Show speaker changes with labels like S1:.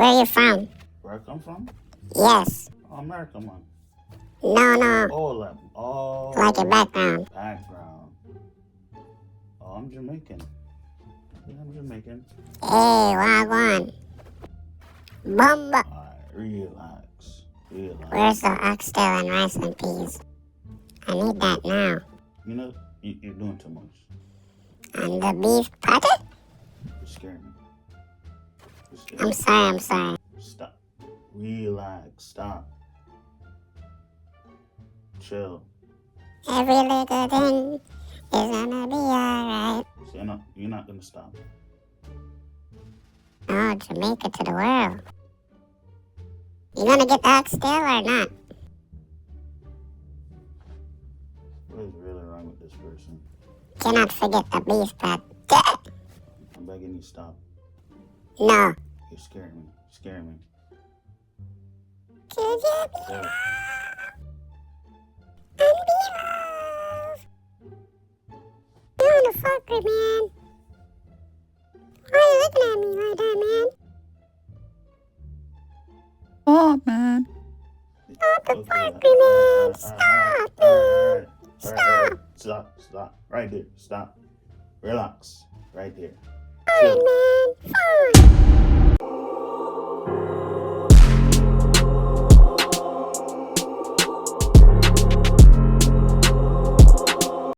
S1: Where are you from?
S2: Where I come from?
S1: Yes.
S2: Oh, America, man.
S1: No.
S2: Like
S1: your background.
S2: Background. Oh, I'm Jamaican. Yeah, I'm Jamaican.
S1: Hey, wagwan. Bumba.
S2: Alright, relax.
S1: Where's the oxtail and rice and peas? I need that now.
S2: You know, you're doing too much.
S1: And the beef patty?
S2: You're scaring me.
S1: I'm sorry.
S2: Stop. Relax. Stop. Chill.
S1: Every little thing is gonna be alright.
S2: So you're not gonna stop.
S1: Oh, Jamaica to the world. You gonna get the oxtail or not?
S2: What is really wrong with this person?
S1: Cannot forget the beef patty.
S2: I'm begging you, stop.
S1: No.
S2: You're scaring me.
S1: Could you be
S2: Chill.
S1: and be loved? You wanna fuck with me, man? Why are you looking at me like that, man?
S2: Oh, man.
S1: What the fuck, man? Stop, man.
S2: Stop. Right there. Stop. Relax. Right there.
S1: Fine, man. Fine.